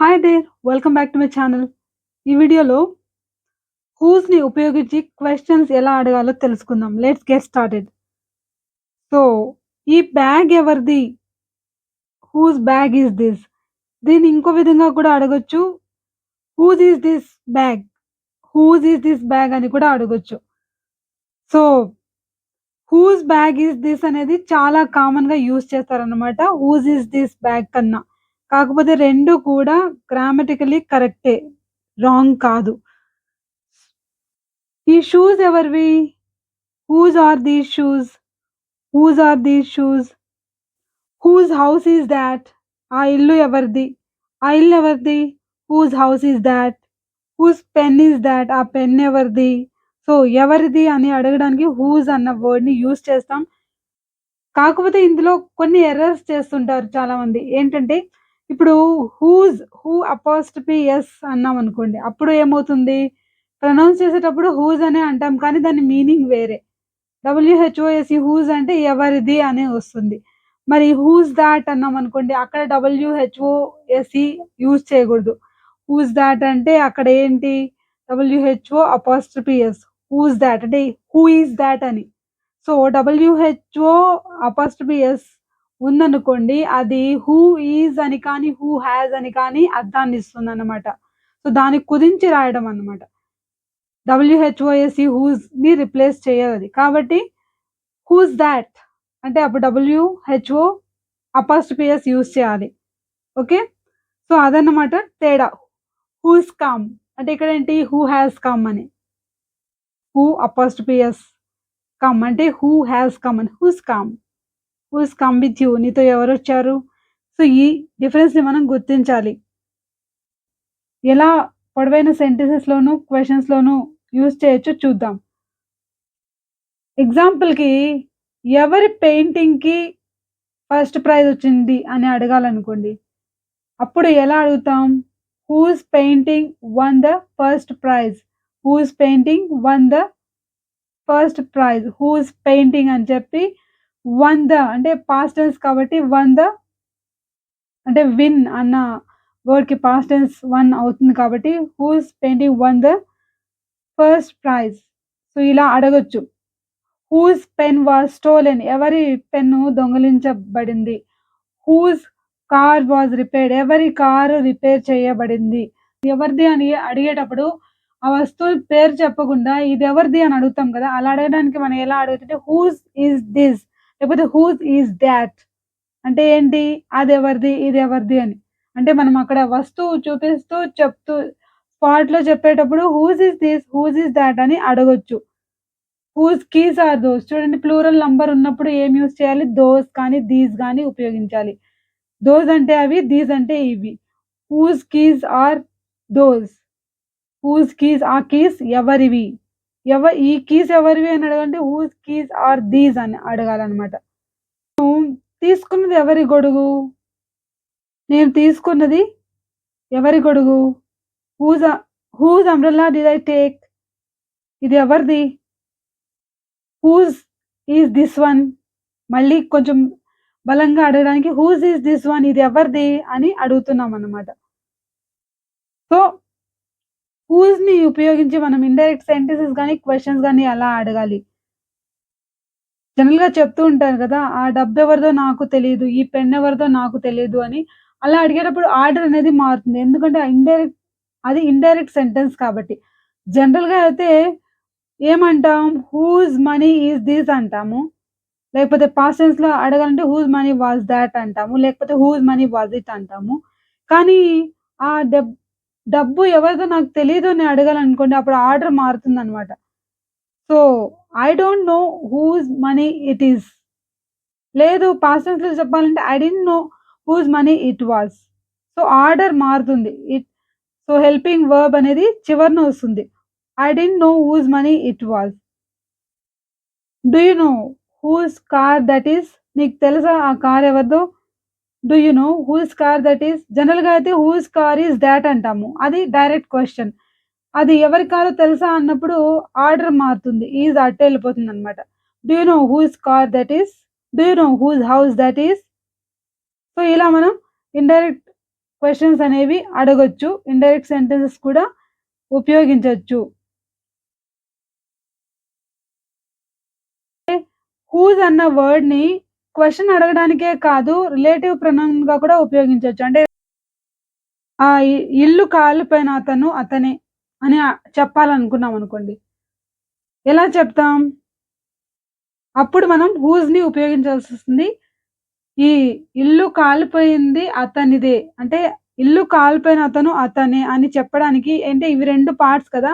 Hi there! Welcome back to my channel. ఈ వీడియోలో హూస్‌ని ఉపయోగించి క్వెషన్స్ ఎలా అడగాలో తెలుసుకుందాం. Let's get started. సో, ఈ బ్యాగ్ ఎవరిది? Whose bag is this? దీన్ని ఇంకో విధంగా కూడా అడగొచ్చు. Whose is this bag? Whose is this bag అని కూడా అడగొచ్చు. So, whose bag is this అనేది చాలా కామన్‌గా యూజ్ చేస్తారనమాట. హూజ్ ఈస్ దిస్ బ్యాగ్ కన్నా. కాకపోతే 2 కూడా గ్రామటికల్లీ కరెక్టే. రాంగ్ కాదు. ఈ షూస్ ఎవరివి? Whose are these shoes? Whose are these shoes? Whose house is that? ఆ ఇల్లు ఎవరిది? ఆ ఇల్లు ఎవరిది? Whose house is that? Whose pen is that? ఆ పెన్ ఎవరిది? సో, ఎవరిది అని అడగడానికి హూజ్ అన్న వర్డ్‌ని యూజ్ చేస్తాం. కాకపోతే ఇందులో కొన్ని ఎర్రర్స్ చేస్తుంటారు చాలామంది. ఏంటంటే, ఇప్పుడు హూ అపాస్ట్రఫీ ఎస్ అన్నామనుకోండి. అప్పుడు ఏమవుతుంది? ప్రొనౌన్స్ చేసేటప్పుడు హూజ్ అనే అంటాం. కానీ దాని మీనింగ్ వేరే. డబ్ల్యూహెచ్ఓఎస్‌ఈ హూజ్ అంటే ఎవరిది అనే వస్తుంది. మరి హూజ్ థాట్ అన్నామనుకోండి. అక్కడ డబ్ల్యూహెచ్ఓఎస్‌ఈ యూజ్ చేయకూడదు. హూజ్ థాట్ అంటే అక్కడ ఏంటి? W H O apostrophe S. Who's that అంటే హూ ఈస్ థాట్ అని. సో, డబ్ల్యూహెచ్ఓ అపాస్ట్రఫీ ఎస్ ఉందనుకోండి. అది హూ ఈజ్ అని కానీ, హూ హాస్ అని కానీ అర్థాన్ని ఇస్తుందన్నమాట. సో, దాన్ని కుదించి రాయడం అన్నమాట. డబ్ల్యూహెచ్ఓఎస్‌ఈ హూజ్‌ని రిప్లేస్ చేయదది. కాబట్టి హూజ్ థాట్ అంటే అప్పుడు డబ్ల్యూహెచ్ఓ అపాస్ట్రఫీ ఎస్ యూజ్ చేయాలి. ఓకే. సో, అదన్నమాట తేడా. హూస్ కమ్ అంటే ఇక్కడేంటి హూ హాస్ కమ్ అని. హూ అపాస్ట్రఫీ ఎస్ కమ్ అంటే హూ హాస్ కమ్ అని. Who's come. Who's come with you నీతో ఎవరొచ్చారు? సో, ఈ డిఫరెన్స్‌ని మనం గుర్తించాలి. ఎలా పొడవైన సెంటెన్సెస్‌లోను, క్వెషన్స్‌లోను యూజ్ చేయొచ్చో చూద్దాం. ఎగ్జాంపుల్‌కి ఎవరి పెయింటింగ్‌కి ఫస్ట్ ప్రైజ్ వచ్చింది అని అడగాలనుకోండి. అప్పుడు ఎలా అడుగుతాం? Whose painting won the first prize? Whose painting won the first prize? Whose painting అని చెప్పి వన్ ద అంటే పాస్ట్ టెన్స్ కాబట్టి వన్ ద అంటే విన్ అన్న వర్డ్‌కి పాస్ట్ టెన్స్ వన్ అవుతుంది కాబట్టి whose painting won the first prize? So, ఇలా అడగొచ్చు. హూస్ పెన్ వాస్ స్టోలెన్ ఎవరి పెన్ను దొంగిలించబడింది? హూస్ కార్ వాస్ రిపేర్డ్ ఎవరి కారు రిపేర్ చేయబడింది? ఎవరిది అని అడిగేటప్పుడు ఆ వస్తువు పేరు చెప్పకుండా ఇది ఎవరిది అని అడుగుతాం కదా! అలా అడగడానికి మనం ఎలా అడుగుతుంటే హూస్ ఈస్ దిస్ లేకపోతే హూస్ ఈస్ థాట్ అంటే ఏంటి? అదెవరిది? ఇదెవరిది అని. అంటే మనం అక్కడ వస్తువు చూపిస్తూ చెప్తూ స్పాట్‌లో చెప్పేటప్పుడు whose is this? Whose is that అని అడగొచ్చు. హూజ్ కీస్ ఆర్ దోస్ చూడండి ప్లూరల్ నంబర్ ఉన్నప్పుడు ఏం యూజ్ చేయాలి? దోస్ కానీ, దీస్ గాని ఉపయోగించాలి. దోస్ అంటే అవి, దీస్ అంటే ఇవి. Whose keys are those? Whose keys ఆ కీస్ ఎవరివి? ఈ కీస్ ఎవరివి అని అడగాలంటే హూజ్ కీస్ ఆర్ దీస్ అని అడగాలనమాట. తీసుకున్నది ఎవరి గొడుగు? నేను తీసుకున్నది ఎవరి గొడుగు? Whose whose umbrella did I take? ఇది ఎవరిది? Whose is this one? మళ్ళీ కొంచెం బలంగా అడగడానికి హూజ్ ఈస్ దిస్ వన్? ఇది ఎవరిది? అని అడుగుతున్నామన్నమాట. సో, హూజ్‌ని ఉపయోగించి మనం ఇండైరెక్ట్ సెంటెన్సెస్ గాని, క్వెషన్స్ గాని ఎలా అడగాలి? జనరల్‌గా చెప్తూ ఉంటారు కదా! ఆ డబ్బెవరిదో నాకు తెలీదు. ఈ పెన్ ఎవరిదో నాకు తెలీదు అని. అలా అడిగేటప్పుడు ఆర్డర్ అనేది మారుతుంది. ఎందుకంటే అది ఇండైరెక్ట్ సెంటెన్స్ కాబట్టి. జనరల్‌గా అయితే ఏమంటాం? హూజ్ మనీ ఈస్ దిస్ అంటాము. లేకపోతే పాస్ట్ టెన్స్‌లో అడగాలంటే హూజ్ మనీ వాస్ థాట్ అంటాము. లేకపోతే హూజ్ మనీ వాస్ ఇట్ అంటాము. కానీ ఆ డబ్బు ఎవరిదో నాకు తెలీదు అని అడగాలనుకోండి అప్పుడు ఆర్డర్ మారుతుందనమాట. So, I don't know whose money it is. లేదు పాస్ట్ టెన్స్‌లో చెప్పాలంటే I didn't know whose money it was. So, order మారుతుంది. సో, హెల్పింగ్ వర్బ్ అనేది చివరన వస్తుంది. I didn't know whose money it was. Do you know whose car that is? నీకు తెలుసా ఆ కార్ ఎవరిదో? Do you know whose car that is? జనరల్‌గా అయితే హూజ్ కార్ ఈస్ థాట్ అంటాము. అది డైరెక్ట్ క్వెషన్. అది ఎవరి కారో తెలుసా అన్నప్పుడు ఆర్డర్ మారుతుంది. ఈజ్ అటు ఎళ్ళిపోతుందనమాట. Do you know whose car that is? Do you know whose house that is? So, ఇలా మనం ఇండైరెక్ట్ క్వెషన్స్ అనేవి అడగొచ్చు. ఇండైరెక్ట్ సెంటెన్సెస్ కూడా ఉపయోగించొచ్చు. హూజ్ అన్న వర్డ్‌ని క్వెషన్ అడగడానికే కాదు, రిలేటివ్ ప్రొనౌన్‌గా కూడా ఉపయోగించొచ్చు. అంటే ఆ ఇల్లు కాలిపోయిన అతను అతనే అని చెప్పాలనుకున్నామనుకోండి. ఎలా చెప్తాం? అప్పుడు మనం హూజ్‌ని ఉపయోగించాల్సొస్తుంది. ఈ ఇల్లు కాలిపోయింది అతనిదే. అంటే ఇల్లు కాలిపోయిన అతను అతనే అని చెప్పడానికి అంటే ఇవి 2 పార్ట్స్ కదా!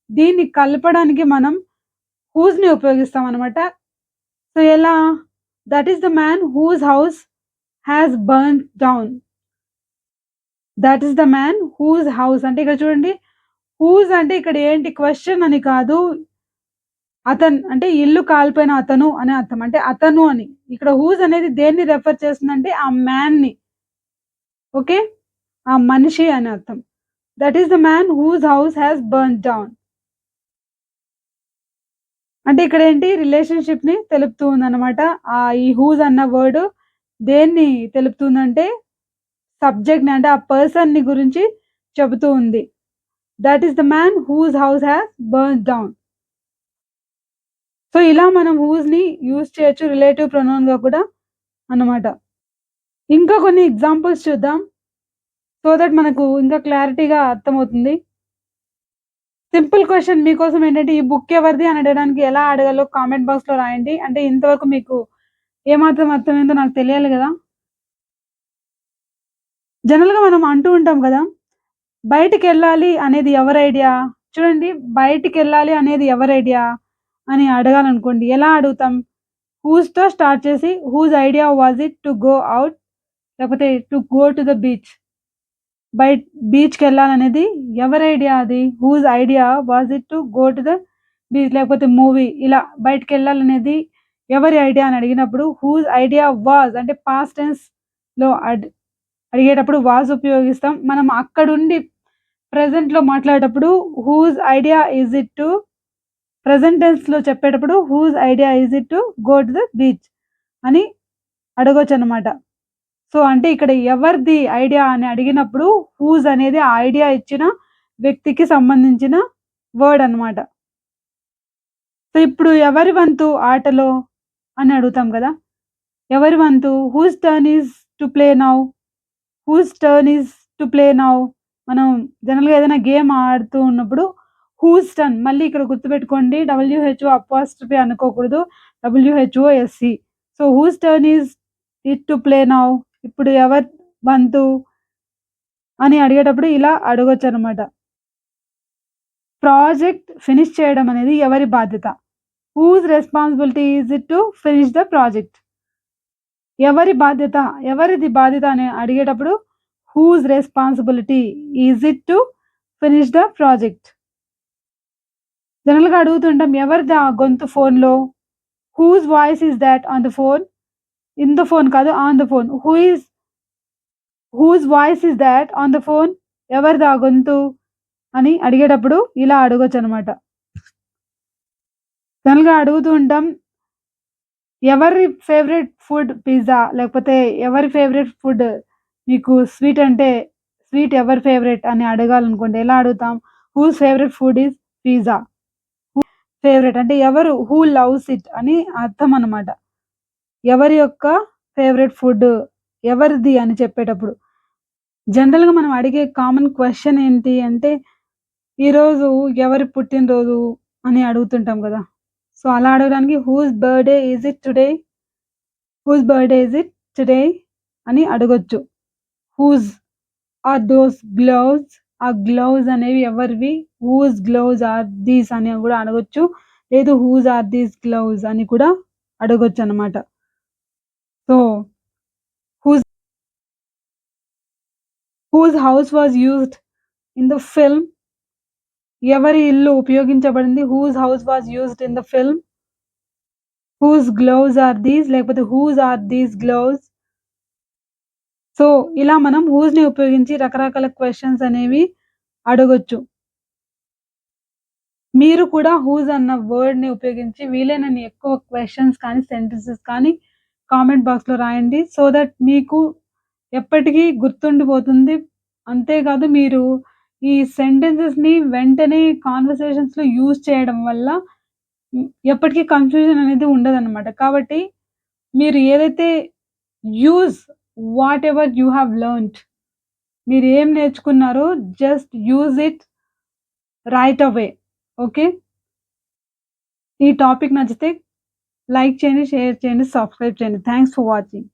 దీన్ని కలపడానికి మనం హూజ్‌ని ఉపయోగిస్తామనమాట. సో, ఎలా? That is the man whose house has burned down. That is the man whose house అంటే ఇక్కడ చూడండి. హూజ్ అంటే ఇక్కడ ఏంటి క్వెషన్ అని కాదు. అంటే ఇల్లు కాలిపోయిన అతను అని అర్థం. అంటే అతను అని. ఇక్కడ హూజ్ అనేది దేన్ని రెఫర్ చేస్తుందంటే ఆ మ్యాన్‌ని. ఓకే. ఆ మనిషి అని అర్థం. That is the man whose house has burned down. అంటే ఇక్కడేంటి రిలేషన్‌షిప్‌ని తెలుపుతూ ఉందన్నమాట. ఈ హూజ్ అన్న వర్డ్ దేన్ని తెలుపుతుందంటే సబ్జెక్ట్‌ని అంటే ఆ పర్సన్‌ని గురించి చెబుతూ ఉంది. That is the man whose house has burned down. So, ఇలా మనం హూజ్‌ని యూజ్ చేయొచ్చు రిలేటివ్ ప్రొనౌన్‌గా కూడా అన్నమాట. ఇంకా కొన్ని ఎగ్జాంపుల్స్ చూద్దాం. సో దట్ మనకు ఇంకా క్లారిటీగా అర్థమవుతుంది. సింపుల్ క్వెషన్ మీకోసం ఏంటంటే ఈ బుక్ ఎవరిది అని అడగడానికి ఎలా అడగాలో కామెంట్ బాక్స్‌లో రాయండి. అంటే ఇంతవరకు మీకు ఏమాత్రం అర్థమైందో నాకు తెలియాలి గదా! జనరల్‌గా మనం అంటూ ఉంటాం గదా! బయటికెళ్ళాలి అనేది ఎవరి ఐడియా? చూడండి బయటికెళ్ళాలి అనేది ఎవరి ఐడియా అని అడగాలనుకోండి. ఎలా అడుగుతాం? హూజ్‌తో స్టార్ట్ చేసి whose idea was it to go out లేకపోతే to go to the beach. బీచ్‌కెళ్ళాలనేది ఎవరి ఐడియా అది? Whose idea was it to go to the beach లేకపోతే మూవీ ఇలా బయటికెళ్ళాలనేది ఎవరి ఐడియా అని అడిగినప్పుడు హూజ్ ఐడియా వాస్ అంటే పాస్ట్ టెన్స్‌లో అడిగేటప్పుడు వాస్ ఉపయోగిస్తాం. మనం అక్కడుండి ప్రెజెంట్‌లో మాట్లాడేటప్పుడు whose idea is it to present టెన్స్‌లో చెప్పేటప్పుడు whose idea is it to go to the beach అని అడగొచ్చనమాట. సో, అంటే ఇక్కడ ఎవరిది ఐడియా అని అడిగినప్పుడు హూజ్ అనేది ఆ ఐడియా ఇచ్చిన వ్యక్తికి సంబంధించిన వర్డ్ అనమాట. సో, ఇప్పుడు ఎవరి వంతు ఆటలో అని అడుగుతాం గదా! ఎవరి వంతు whose turn is to play now? Whose turn is to play now? మనం జనరల్‌గా ఏదైనా గేమ్ ఆడుతూ ఉన్నప్పుడు హూజ్ టర్న్ మళ్ళీ ఇక్కడ గుర్తుపెట్టుకోండి డబ్ల్యూహెచ్ఓ అపాస్ట్రఫీ అనుకోకూడదు. W H O S E. So, whose turn is it to play now? ఇప్పుడు ఎవరి వంతు అని అడిగేటప్పుడు ఇలా అడగొచ్చనమాట. ప్రాజెక్ట్ ఫినిష్ చేయడం అనేది ఎవరి బాధ్యత? Whose responsibility is it to finish the project? ఎవరి బాధ్యత? ఎవరిది బాధ్యత అని అడిగేటప్పుడు whose responsibility is it to finish the project? జనరల్‌గా అడుగుతుంటాం ఎవరిదా గొంతు ఫోన్‌లో? Whose voice is that on the phone? In the phone కాదు on the phone. Whose voice is that on the phone? ఎవరిదా గొంతు అని అడిగేటప్పుడు ఇలా అడగొచ్చనమాట. జనరల్‌గా అడుగుతూ ఉంటాం. ఎవరి ఫేవరెట్ ఫుడ్ పిజ్జా లేకపోతే ఎవరి ఫేవరెట్ ఫుడ్ మీకు స్వీట్ ఎవరి ఫేవరెట్ అని అడగాలనుకోండి ఎలా అడుగుతాం? Whose favourite food is pizza. Favourite అంటే ఎవరు హూ లవ్స్ ఇట్ అని అర్థం అనమాట. ఎవరి యొక్క ఫేవరెట్ ఫుడ్ ఎవరిది అని చెప్పేటప్పుడు. జనరల్‌గా మనం అడిగే కామన్ క్వెషన్ ఏంటి అంటే, ఈరోజు ఎవరి పుట్టినరోజు అని అడుగుతుంటాం గదా! సో, అలా అడగడానికి whose birthday is it today? Whose birthday is it today? అని అడగొచ్చు. Whose are those gloves? ఆ గ్లోవ్స్ అనేవి ఎవరివి? హూజ్ గ్లోవ్స్ ఆర్ దీస్ అని గూడా అడగొచ్చు. లేదు హూజ్ ఆర్ దీస్ గ్లోవ్స్ అని కూడా అడగొచ్చనమాట. So, whose whose house was used in the film? ఎవరి ఇల్లు ఉపయోగించబడింది? Whose house was used in the film? Whose gloves are these? లేకపోతే whose are these gloves? So, ఇలా మనం హూజ్‌ని ఉపయోగించి రకరకాల క్వెషన్స్ అనేవి అడగొచ్చు. మీరు కూడా హూజ్ అన్న వర్డ్‌ని ఉపయోగించి వీలైనన్ని ఎక్కువ క్వెషన్స్ కానీ, సెంటెన్సెస్ కానీ కామెంట్ బాక్స్‌లో రాయండి. సో దట్ మీకు ఎప్పటికీ గుర్తుండిపోతుంది. అంతేకాదు మీరు ఈ సెంటెన్సెస్‌ని వెంటనే కాన్వర్సేషన్స్‌లో యూజ్ చేయడం వల్ల ఎప్పటికీ కన్‌ఫ్యూజన్ అనేది ఉండదనమాట. కాబట్టి మీరు ఏదైతే use whatever you have learned మీరేం నేర్చుకున్నారో just use it right away. Okay. ఈ టాపిక్ నచ్చితే లైక్ చేయండి, షేర్ చేయండి, సబ్స్క్రైబ్ చేయండి. Thanks for watching.